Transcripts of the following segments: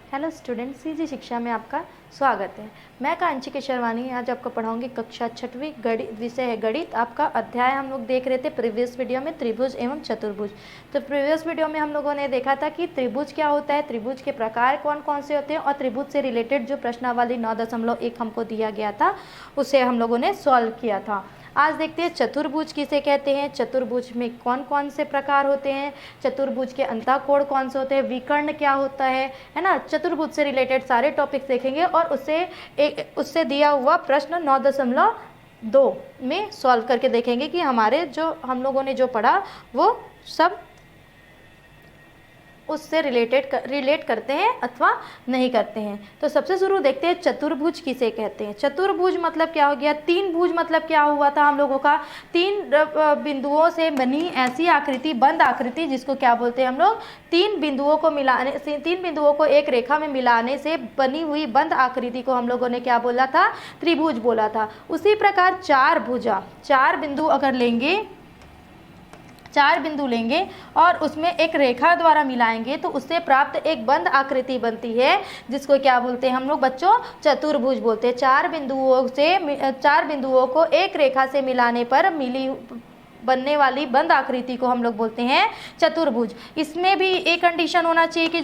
Hello student, CG शिक्षा में आपका स्वागत है। मैं कांची केशरवानी आज आपको पढ़ाऊंगी कक्षा 6वीं गणित, विषय है गणित। आपका अध्याय हम लोग देख रहे थे प्रीवियस वीडियो में त्रिभुज एवं चतुर्भुज। तो प्रीवियस वीडियो में हम लोगों ने देखा था कि त्रिभुज क्या होता है, त्रिभुज के प्रकार कौन कौन से होते हैं और त्रिभुज से रिलेटेड जो प्रश्नावली 9.1 हमको दिया गया था उसे हम लोगों ने सॉल्व किया था। आज देखते हैं चतुर्भुज किसे कहते हैं, चतुर्भुज में कौन कौन से प्रकार होते हैं, चतुर्भुज के अंतःकोण कौन से होते हैं, विकर्ण क्या होता है ना। चतुर्भुज से रिलेटेड सारे टॉपिक्स देखेंगे और उससे दिया हुआ प्रश्न 9.2 में सॉल्व करके देखेंगे कि हमारे जो हम लोगों ने जो पढ़ा वो सब उससे रिलेट करते हैं अथवा नहीं करते हैं। तो सबसे शुरू देखते हैं चतुर्भुज किसे कहते हैं। चतुर्भुज मतलब क्या हो गया, तीन भुज मतलब क्या हुआ था हम लोगों का, तीन बिंदुओं से बनी ऐसी आकृति, बंद आकृति, जिसको क्या बोलते हैं हम लोग, तीन बिंदुओं को एक रेखा में मिलाने से बनी हुई बंद आकृति को हम लोगों ने क्या बोला था, त्रिभुज बोला था। उसी प्रकार चार बिंदु अगर लेंगे, चार बिंदु लेंगे और उसमें एक रेखा द्वारा मिलाएंगे तो उससे प्राप्त एक बंद आकृति बनती है, जिसको क्या बोलते हैं हम लोग बच्चों, चतुर्भुज बोलते हैं। चार बिंदुओं को एक रेखा से मिलाने पर बनने वाली बंद आकृति को हम लोग बोलते हैं चतुर्भुज। इसमें भी एक कंडीशन होना चाहिए कि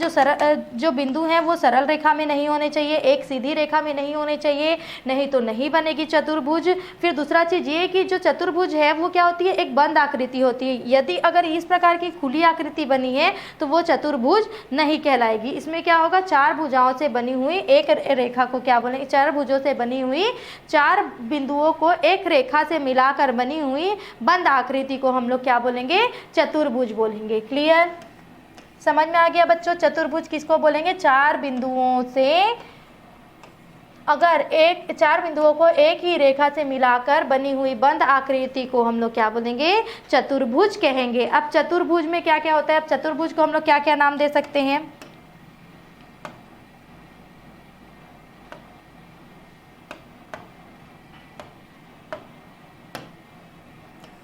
जो बिंदु हैं वो सरल रेखा में नहीं होने चाहिए, एक सीधी रेखा में नहीं होने चाहिए, नहीं तो नहीं बनेगी चतुर्भुज। फिर दूसरा चीज़ ये कि जो चतुर्भुज है वो क्या होती है, एक बंद आकृति होती है। यदि अगर इस प्रकार की खुली आकृति बनी है तो वो चतुर्भुज नहीं कहलाएगी। इसमें क्या होगा, चार भुजाओं से बनी हुई एक रेखा को क्या बोलेंगे, चार भुजों से बनी हुई, चार बिंदुओं को एक रेखा से मिलाकर बनी हुई बंद आकृति को हम लोग क्या बोलेंगे, चतुर्भुज बोलेंगे। क्लियर, समझ में आ गया बच्चों। चतुर्भुज किसको बोलेंगे, चार बिंदुओं को एक ही रेखा से मिलाकर बनी हुई बंद आकृति को हम लोग क्या बोलेंगे, चतुर्भुज कहेंगे। अब चतुर्भुज में क्या क्या होता है, अब चतुर्भुज को हम लोग क्या क्या नाम दे सकते हैं।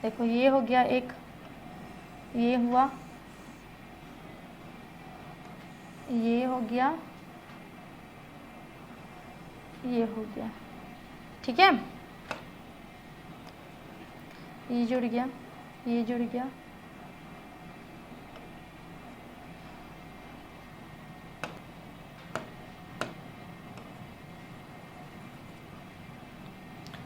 देखो ये हो गया एक, ये हुआ, ये हो गया, ये हो गया, ठीक है, ये जुड़ गया, ये जुड़ गया,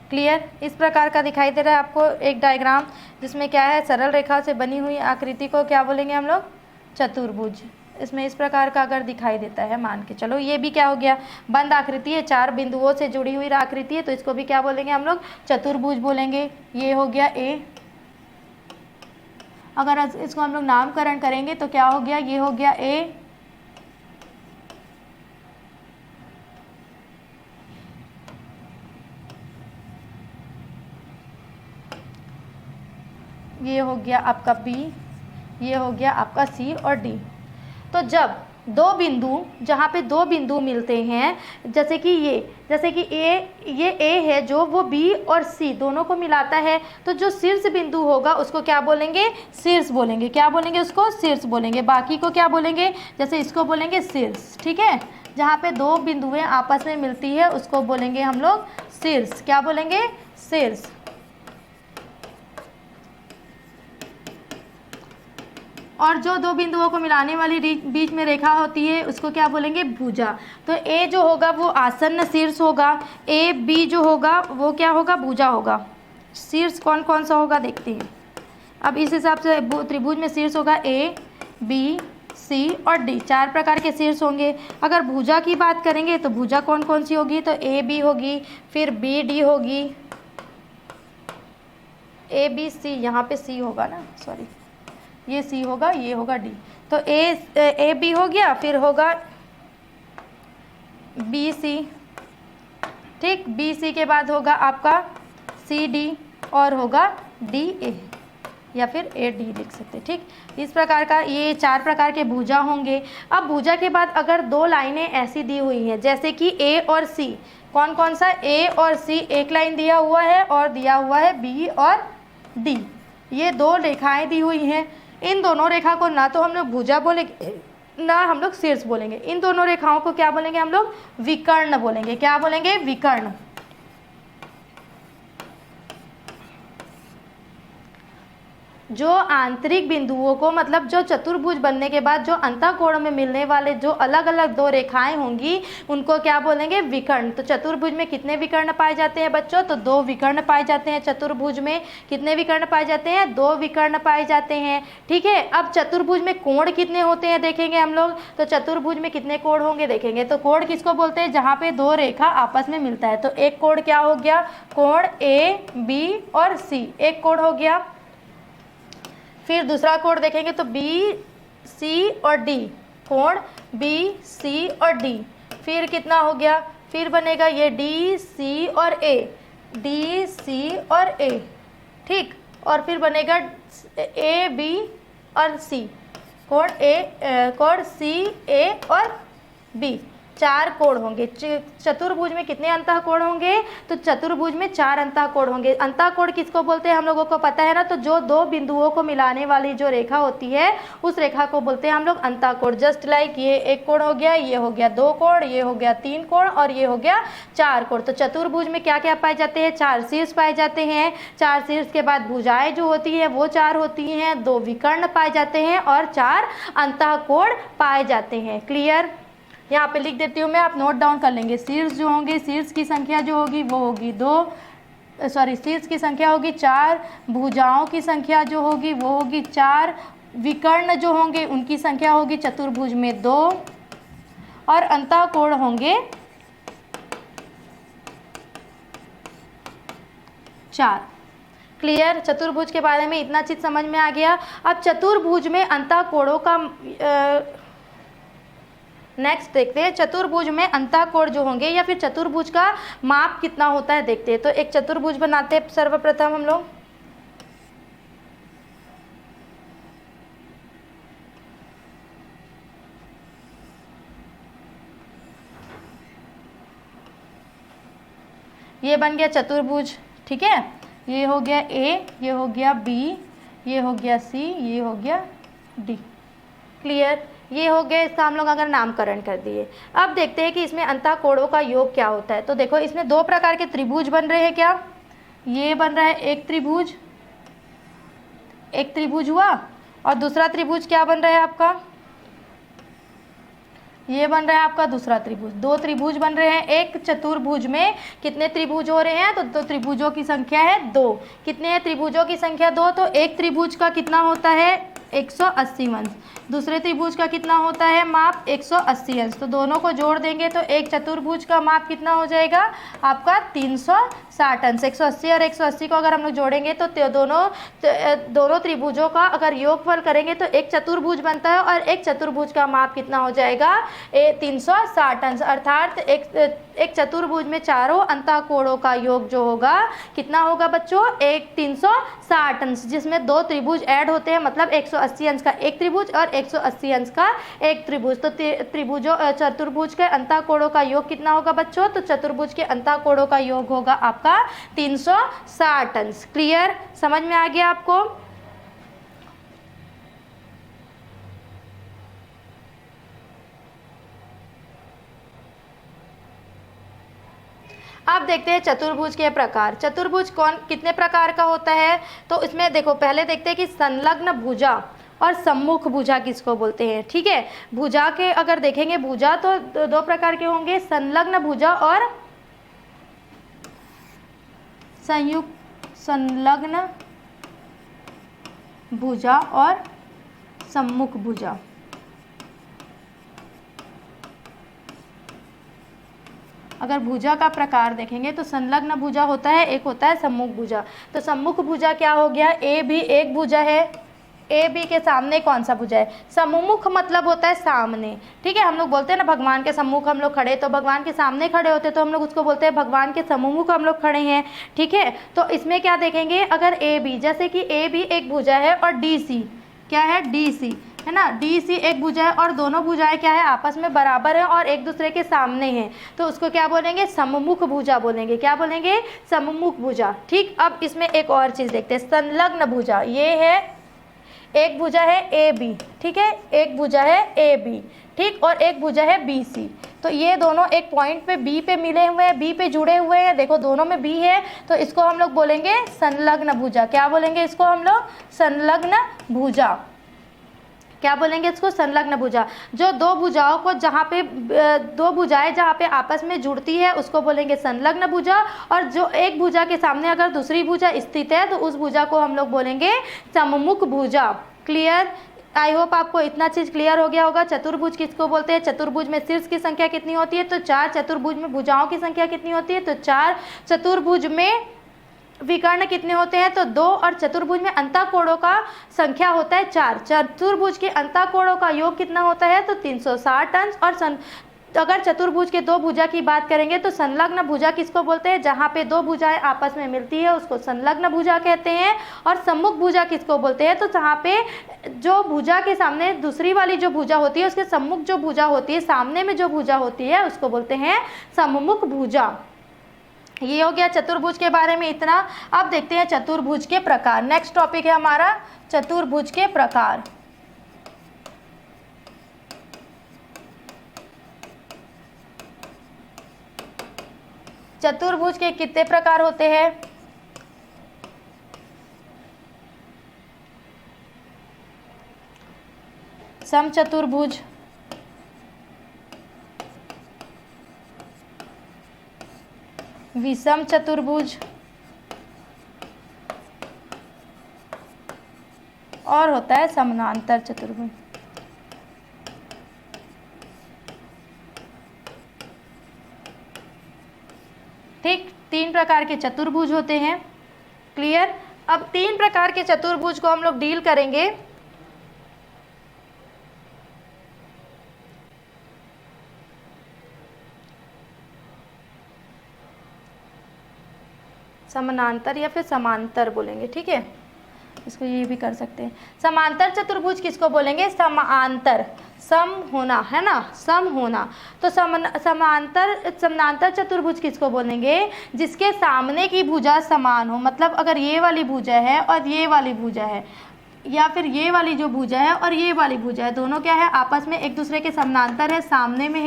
क्लियर। इस प्रकार का दिखाई दे रहा है आपको एक डायग्राम, जिसमें क्या है, सरल रेखा से बनी हुई आकृति को क्या बोलेंगे हम लोग, चतुर्भुज। इसमें इस प्रकार का अगर दिखाई देता है, मान के चलो ये भी क्या हो गया, बंद आकृति है, चार बिंदुओं से जुड़ी हुई आकृति है, तो इसको भी क्या बोलेंगे हम लोग, चतुर्भुज बोलेंगे। ये हो गया ए। अगर इसको हम लोग नामकरण करेंगे तो क्या हो गया, ये हो गया ए, ये हो गया आपका बी, ये हो गया आपका सी और डी। तो जब दो बिंदु, जहाँ पे दो बिंदु मिलते हैं, जैसे कि ये ए है जो वो बी और सी दोनों को मिलाता है, तो जो शीर्ष बिंदु होगा उसको क्या बोलेंगे, शीर्ष बोलेंगे। क्या बोलेंगे उसको, शीर्ष बोलेंगे। बाकी को क्या बोलेंगे, जैसे इसको बोलेंगे शीर्ष, ठीक है। जहाँ पे दो बिंदुएं आपस में मिलती है उसको बोलेंगे हम लोग शीर्ष। क्या बोलेंगे, शीर्ष। और जो दो बिंदुओं को मिलाने वाली बीच में रेखा होती है उसको क्या बोलेंगे, भुजा। तो ए जो होगा वो आसन्न शीर्ष होगा, ए बी जो होगा वो क्या होगा, भुजा होगा। शीर्ष कौन कौन सा होगा देखते हैं। अब इस हिसाब से त्रिभुज में शीर्ष होगा ए, बी, सी और डी, चार प्रकार के शीर्ष होंगे। अगर भुजा की बात करेंगे तो भुजा कौन कौन सी होगी, तो ए बी होगी, फिर बी डी होगी, ए बी सी, यहाँ पे सी होगा ना, सॉरी ये सी होगा, ये होगा डी। तो ए बी हो गया, फिर होगा बी सी, ठीक, बी सी के बाद होगा आपका सी डी और होगा डी ए, या फिर ए डी लिख सकते, ठीक। इस प्रकार का ये चार प्रकार के भुजा होंगे। अब भुजा के बाद अगर दो लाइनें ऐसी दी हुई हैं, जैसे कि ए और सी, कौन कौन सा, ए और सी, एक लाइन दिया हुआ है और दिया हुआ है बी और डी, ये दो रेखाएं दी हुई हैं। इन दोनों रेखा को ना तो हम लोग भुजा बोलेंगे ना हम लोग शीर्ष बोलेंगे। इन दोनों रेखाओं को क्या बोलेंगे हम लोग? विकर्ण बोलेंगे। क्या बोलेंगे? विकर्ण। जो आंतरिक बिंदुओं को, मतलब जो चतुर्भुज बनने के बाद जो अंतःकोण में मिलने वाले जो अलग अलग दो रेखाएं होंगी उनको क्या बोलेंगे? विकर्ण। तो चतुर्भुज में कितने विकर्ण पाए जाते हैं बच्चों? तो 2 विकर्ण पाए जाते हैं। चतुर्भुज में कितने विकर्ण पाए जाते हैं? 2 विकर्ण पाए जाते हैं। ठीक है, अब चतुर्भुज में कोण कितने होते हैं देखेंगे हम लोग। तो चतुर्भुज में कितने कोण होंगे देखेंगे। तो कोण किसको बोलते हैं? जहाँ पे 2 रेखा आपस में मिलता है। तो एक कोण क्या हो गया? कोण AB और C, एक कोण हो गया। फिर दूसरा कोण देखेंगे तो BC और D, कोण BC और D। फिर कितना हो गया? फिर बनेगा ये DC और A, DC और A, ठीक। और फिर बनेगा AB और C, कोण CA और B। 4 कोण होंगे। चतुर्भुज में कितने अंतःकोण होंगे? तो चतुर्भुज में 4 अंतःकोण होंगे। अंतःकोण किसको बोलते हैं हम लोगों को पता है ना। तो जो 2 बिंदुओं को मिलाने वाली जो रेखा होती है उस रेखा को बोलते हैं हम लोग अंतःकोण। जस्ट लाइक ये एक कोण हो गया, ये हो गया 2 कोण, ये हो गया 3 कोण और ये हो गया 4 कोण। तो चतुर्भुज में क्या क्या पाए जाते हैं? 4 शीर्ष पाए जाते हैं। 4 शीर्ष के बाद भुजाएं जो होती हैं वो 4 होती हैं, 2 विकर्ण पाए जाते हैं और 4 अंतःकोण पाए जाते हैं। क्लियर? यहाँ पे लिख देती हूँ मैं, आप नोट डाउन कर लेंगे। शीर्ष जो होंगे, शीर्ष की संख्या जो होगी वो होगी 2, शीर्ष की संख्या होगी 4, भुजाओं की संख्या जो होगी वो होगी 4, विकर्ण जो होंगे उनकी संख्या होगी चतुर्भुज में 2 और अंतःकोण होंगे 4। क्लियर? चतुर्भुज के बारे में इतना चीज समझ में आ गया। अब चतुर्भुज में अंतःकोणों का नेक्स्ट देखते हैं। चतुर्भुज में अंतःकोण जो होंगे या फिर चतुर्भुज का माप कितना होता है देखते हैं। तो एक चतुर्भुज बनाते हैं सर्वप्रथम हम लोग। ये बन गया चतुर्भुज, ठीक है। ये हो गया A, ये हो गया B, ये हो गया C, ये हो गया D। क्लियर? ये हो गया। इसका हम लोग अगर नामकरण कर दिए। अब देखते हैं कि इसमें अंतःकोणों का योग क्या होता है। तो देखो इसमें 2 प्रकार के त्रिभुज बन रहे हैं। क्या ये बन रहा है? एक त्रिभुज हुआ। और दूसरा त्रिभुज क्या बन रहा है आपका? ये बन रहा है आपका दूसरा त्रिभुज। 2 त्रिभुज बन रहे हैं। एक चतुर्भुज में कितने त्रिभुज हो रहे हैं? तो 2 त्रिभुजों की संख्या है 2। कितने हैं त्रिभुजों की संख्या? 2। तो एक त्रिभुज का कितना होता है? 180 अंश। दूसरे त्रिभुज का कितना होता है माप? 180 अंश। तो दोनों को जोड़ देंगे तो एक चतुर्भुज का माप कितना हो जाएगा आपका? 360 अंश। 180 और 180 को अगर हम लोग जोड़ेंगे तो दोनों त्रिभुजों का अगर योगफल करेंगे तो एक चतुर्भुज बनता है और एक चतुर्भुज का माप कितना हो जाएगा? 360 अंश। अर्थात एक चतुर्भुज में चारों अंतःकोणों का योग जो होगा कितना होगा बच्चों? 360 अंश, जिसमें 2 त्रिभुज ऐड होते हैं, मतलब 180 अंश का एक त्रिभुज और 180 अंश का एक त्रिभुज। तो चतुर्भुज के अंतःकोणों का योग कितना होगा बच्चों? तो चतुर्भुज के अंतःकोणों का योग होगा आपका 360 अंश। क्लियर? समझ में आ गया आपको? अब देखते हैं चतुर्भुज के प्रकार। चतुर्भुज कितने प्रकार का होता है? तो इसमें देखो पहले देखते हैं कि संलग्न भुजा और सम्मुख भुजा किसको बोलते हैं। ठीक है, भुजा के अगर देखेंगे भुजा तो 2 प्रकार के होंगे, संलग्न भुजा और संलग्न भुजा और सम्मुख भुजा। अगर भुजा का प्रकार देखेंगे तो संलग्न भुजा होता है, एक होता है सम्मुख भुजा। तो सम्मुख भुजा क्या हो गया? ए भी एक भुजा है। ए बी के सामने कौन सा भुजा है? सम्मुख मतलब होता है सामने। ठीक है, हम लोग बोलते हैं ना भगवान के सम्मुख हम लोग खड़े, तो भगवान के सामने खड़े होते तो हम लोग उसको बोलते हैं भगवान के सम्मुख हम लोग खड़े हैं। ठीक है, तो इसमें क्या देखेंगे? अगर ए बी, जैसे कि ए बी एक भुजा है और डी सी क्या है? डी सी है ना, डी सी एक भुजा है और दोनों भुजाएं क्या है? आपस में बराबर है और एक दूसरे के सामने हैं, तो उसको क्या बोलेंगे? सम्मुख भुजा बोलेंगे। क्या बोलेंगे? सम्मुख भुजा। ठीक, अब इसमें एक और चीज़ देखते हैं, संलग्न भुजा। ये है एक भुजा है ए बी, ठीक है, एक भुजा है ए बी, ठीक, और एक भुजा है बी सी। तो ये दोनों एक पॉइंट पे बी पे मिले हुए हैं, बी पे जुड़े हुए हैं, देखो दोनों में बी है, तो इसको हम लोग बोलेंगे संलग्न भुजा। क्या बोलेंगे इसको हम लोग? संलग्न भुजा। क्या बोलेंगे इसको? संलग्न भुजा। जो दो भुजाओं को जहाँ पे दो भुजाएं जहाँ पे आपस में जुड़ती है उसको बोलेंगे संलग्न भुजा, और जो एक भुजा के सामने अगर दूसरी भुजा स्थित है तो उस भुजा को हम लोग बोलेंगे सम्मुख भुजा। क्लियर? आई होप आपको इतना चीज़ क्लियर हो गया होगा। चतुर्भुज किसको बोलते हैं? चतुर्भुज में शीर्ष की संख्या कितनी होती है? तो 4। चतुर्भुज में भुजाओं की संख्या कितनी होती है? तो 4। चतुर्भुज में विकर्ण कितने होते हैं? तो 2। और चतुर्भुज में अंतःकोणों का संख्या होता है 4। चतुर्भुज के अंतःकोणों का योग कितना होता है? तो 360 अंश। और अगर चतुर्भुज के दो भुजा की बात करेंगे तो संलग्न भुजा किसको बोलते हैं? जहाँ पे दो भुजाएं आपस में मिलती है उसको संलग्न भुजा कहते हैं। और सम्मुख भुजा किसको बोलते हैं? तो जहाँ पे जो भुजा के सामने दूसरी वाली जो भुजा होती है उसके सम्मुख जो भुजा होती है, सामने में जो भुजा होती है उसको बोलते हैं सम्मुख भुजा। ये हो गया चतुर्भुज के बारे में इतना। अब देखते हैं चतुर्भुज के प्रकार। नेक्स्ट टॉपिक है हमारा चतुर्भुज के प्रकार। चतुर्भुज के कितने प्रकार होते हैं? समचतुर्भुज, विषम चतुर्भुज और होता है समानांतर चतुर्भुज। ठीक, 3 प्रकार के चतुर्भुज होते हैं। क्लियर? अब 3 प्रकार के चतुर्भुज को हम लोग डील करेंगे। समानांतर या फिर समांतर बोलेंगे, ठीक है, इसको ये भी कर सकते हैं। समांतर चतुर्भुज किसको बोलेंगे? समांतर, सम होना, है ना, सम होना। तो समांतर चतुर्भुज किसको बोलेंगे? जिसके सामने की भुजा समान हो। मतलब अगर ये वाली भुजा है और ये वाली भुजा है, या फिर ये वाली जो भुजा है और ये वाली भुजा है, दोनों क्या है? आपस में एक दूसरे के समानांतर है, सामने में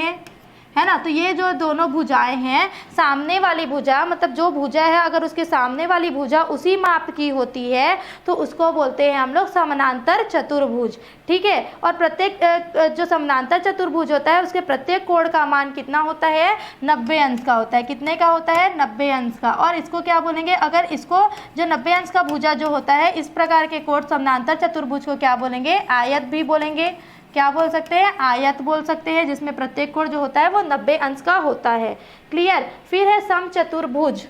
है ना। तो ये जो दोनों भुजाएं हैं, सामने वाली भुजा मतलब जो भुजा है अगर उसके सामने वाली भुजा उसी माप की होती है तो उसको बोलते हैं हम लोग समानांतर चतुर्भुज, ठीक है। और प्रत्येक जो समानांतर चतुर्भुज होता है उसके प्रत्येक कोण का मान कितना होता है? 90 अंश का होता है। कितने का होता है? 90 अंश का। और इसको क्या बोलेंगे? अगर इसको जो 90 अंश का भुजा जो होता है, इस प्रकार के कोण समानांतर चतुर्भुज को क्या बोलेंगे? आयत भी बोलेंगे। क्या बोल सकते हैं? आयत बोल सकते हैं, जिसमें प्रत्येक कोण जो होता है वो 90 अंश का होता है। क्लियर? फिर है समचतुर्भुज।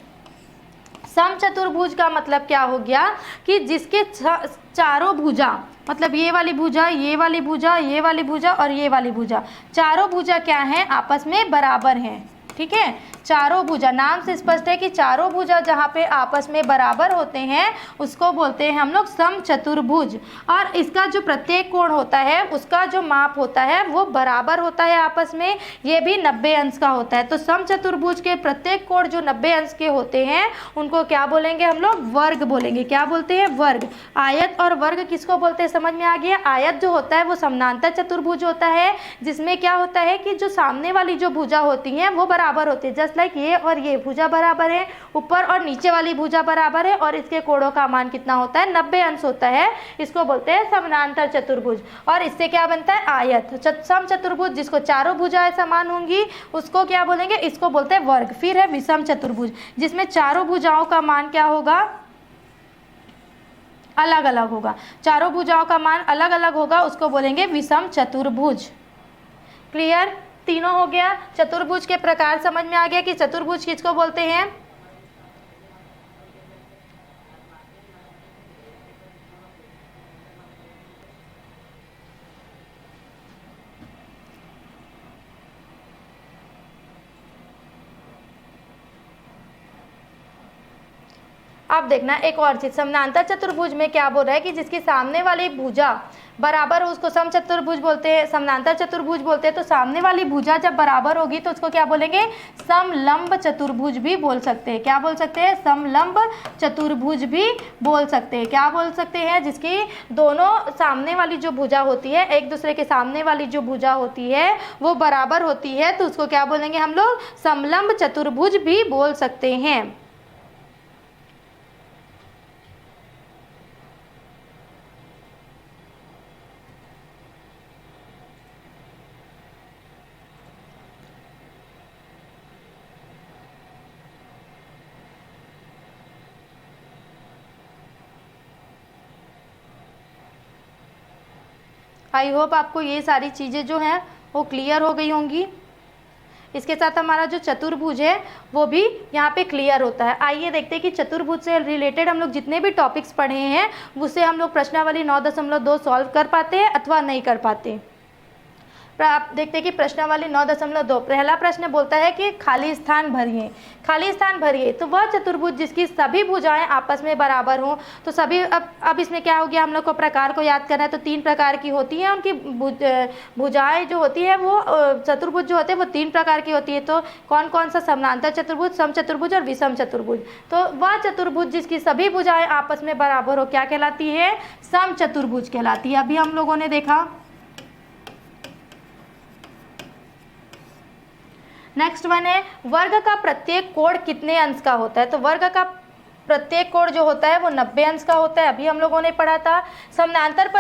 समचतुर्भुज का मतलब क्या हो गया कि जिसके चारों भुजा, मतलब ये वाली भुजा, ये वाली भुजा, ये वाली भुजा और ये वाली भुजा, चारों भुजा क्या हैं? आपस में बराबर हैं, ठीक है। चारों भुजा, नाम से स्पष्ट है कि चारों भुजा जहाँ पे आपस में बराबर होते हैं उसको बोलते हैं हम लोग समचतुर्भुज। और इसका जो प्रत्येक कोण होता है उसका जो माप होता है वो बराबर होता है आपस में, ये भी 90 अंश का होता है। तो समचतुर्भुज के प्रत्येक कोण जो 90 अंश के होते हैं उनको क्या बोलेंगे हम लोग? वर्ग बोलेंगे। क्या बोलते हैं? वर्ग। आयत और वर्ग किसको बोलते हैं? समझ में आ गया। आयत जो होता है वो समानांतर चतुर्भुज होता है, जिसमें क्या होता है कि जो सामने वाली जो भुजा होती हैं वो बराबर होती है। जस्ट लाइक ये और ये भुजा बराबर है, ऊपर और नीचे वाली भुजा बराबर है, और इसके कोणों का मान कितना होता है? 90 अंश होता है। इसको बोलते हैं समानांतर चतुर्भुज। और इससे क्या बनता है? आयत। समचतुर्भुज जिसको चारों भुजाएं समान होंगी उसको क्या बोलेंगे? इसको बोलते हैं वर्ग। फिर है विषम चतुर्भुज, जिसमें चारों भुजाओं का मान क्या होगा? अलग अलग होगा। चारों भुजाओं का मान अलग अलग होगा, उसको बोलेंगे विषम चतुर्भुज। क्लियर? तीनों हो गया। चतुर्भुज के प्रकार समझ में आ गया कि चतुर्भुज किसको बोलते हैं? अब देखना एक और चीज, समानांतर चतुर्भुज में क्या बोल रहा है कि जिसकी सामने वाली भुजा बराबर हो उसको सम चतुर्भुज बोलते हैं, समानांतर चतुर्भुज बोलते हैं। तो सामने वाली भुजा जब बराबर होगी तो उसको क्या बोलेंगे, समलंब चतुर्भुज भी बोल सकते हैं। क्या बोल सकते हैं, समलंब चतुर्भुज भी बोल सकते हैं। क्या बोल सकते हैं, जिसकी दोनों सामने वाली जो भुजा होती है, एक दूसरे के सामने वाली जो भुजा होती है वो बराबर होती है, तो उसको क्या बोलेंगे हम लोग, समलंब चतुर्भुज भी बोल सकते हैं। आई होप आपको ये सारी चीज़ें जो हैं वो क्लियर हो गई होंगी। इसके साथ हमारा जो चतुर्भुज है वो भी यहाँ पे क्लियर होता है। आइए देखते हैं कि चतुर्भुज से रिलेटेड हम लोग जितने भी टॉपिक्स पढ़े हैं उससे हम लोग प्रश्नावली 9.2 सॉल्व कर पाते हैं अथवा नहीं कर पाते। आप देखते हैं कि प्रश्नावली 9.2 पहला प्रश्न बोलता है कि खाली स्थान भरिए। खाली स्थान भरिए तो वह चतुर्भुज जिसकी सभी भुजाएं आपस में बराबर हों। तो सभी अब इसमें क्या हो गया, हम लोग को प्रकार को याद करना है। तो 3 प्रकार की होती हैं, उनकी भुजाएं जो होती है वो चतुर्भुज जो होते हैं वो 3 प्रकार की होती है। तो कौन कौन सा, समानांतर चतुर्भुज, सम चतुर्भुज और विषम चतुर्भुज। तो वह चतुर्भुज जिसकी सभी भुजाएं आपस में बराबर हो क्या कहलाती है, सम चतुर्भुज कहलाती है। अभी हम लोगों ने देखा। नेक्स्ट वन है, वर्ग का प्रत्येक कोण कितने अंश का होता है। तो वर्ग का प्रत्येक कोण जो होता है वो 90 अंश का होता है, अभी हम लोगों ने पढ़ा था। समानांतर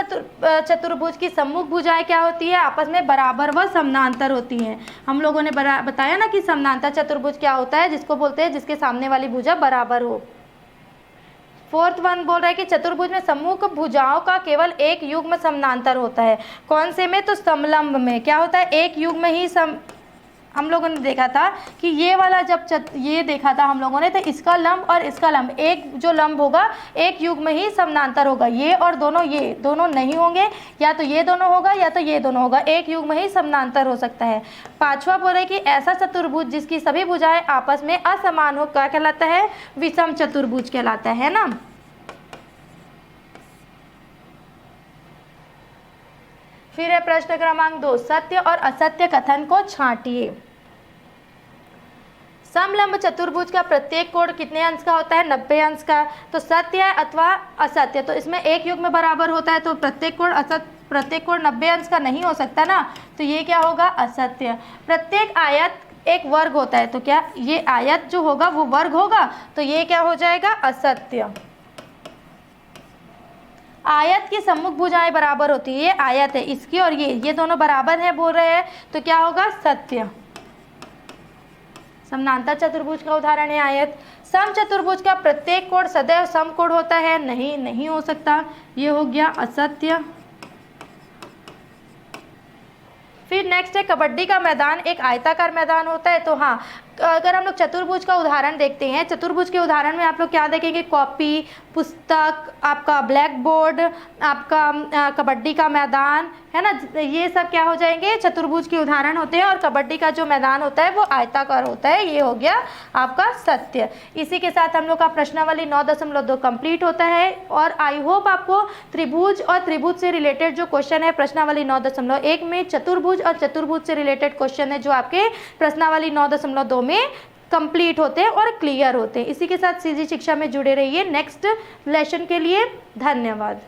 चतुर्भुज की सम्मुख भुजाएं क्या होती है, आपस में बराबर व समानांतर होती हैं। हम लोगों ने बताया ना कि समानांतर चतुर्भुज क्या होता है, जिसको बोलते हैं जिसके सामने वाली भुजा बराबर हो। 4th वन बोल रहा है कि चतुर्भुज में सम्मुख भुजाओं का केवल एक युग्म समानांतर होता है। कौन से में, तो समलंब में। क्या होता है, एक युग्म ही हम लोगों ने देखा था कि ये वाला जब ये देखा था हम लोगों ने, तो इसका लंब और इसका लंब, एक जो लंब होगा एक युग्म ही समानांतर होगा। ये और दोनों, ये दोनों नहीं होंगे, या तो ये दोनों होगा या तो ये दोनों होगा, एक युग्म ही समानांतर हो सकता है। 5वां बोल रहे कि ऐसा चतुर्भुज जिसकी सभी भुजाएं आपस में असमान हो क्या कहलाता है, विषम चतुर्भुज कहलाता है ना। फिर है प्रश्न क्रमांक 2, सत्य और असत्य कथन को छांटिए। समलंब चतुर्भुज का प्रत्येक कोण कितने अंश का होता है, 90 अंश का। तो सत्य अथवा असत्य, तो इसमें एक युग्म बराबर होता है, तो प्रत्येक कोण 90 अंश का नहीं हो सकता ना, तो ये क्या होगा, असत्य। प्रत्येक आयत एक वर्ग होता है, तो क्या ये आयत जो होगा वो वर्ग होगा, तो ये क्या हो जाएगा, असत्य। आयत की सम्मुख भुजाएं बराबर होती है, ये आयत है इसकी और ये दोनों बराबर हैं बोल रहे हैं, तो क्या होगा, सत्य। समानांतर चतुर्भुज का उदाहरण है आयत। सम चतुर्भुज का प्रत्येक कोण सदैव समकोण होता है, नहीं हो सकता, ये हो गया असत्य। फिर नेक्स्ट है, कबड्डी का मैदान एक आयताकार मैदान होता है। तो हाँ, अगर हम लोग चतुर्भुज का उदाहरण देखते हैं, चतुर्भुज के उदाहरण में आप लोग क्या देखेंगे, कॉपी, पुस्तक, आपका ब्लैक बोर्ड, आपका कबड्डी का मैदान, है ना, ये सब क्या हो जाएंगे, चतुर्भुज के उदाहरण होते हैं। और कबड्डी का जो मैदान होता है वो आयताकार होता है, ये हो गया आपका सत्य। इसी के साथ हम लोग का प्रश्नावली 9.2 कंप्लीट होता है। और आई होप आपको त्रिभुज और त्रिभुज से रिलेटेड जो क्वेश्चन है प्रश्नावली 9.1 में, चतुर्भुज और चतुर्भुज से रिलेटेड क्वेश्चन है जो आपके प्रश्नावली 9.2 में कंप्लीट होते हैं और क्लियर होते हैं। इसी के साथ सीजी शिक्षा में जुड़े रहिए नेक्स्ट लेसन के लिए। धन्यवाद।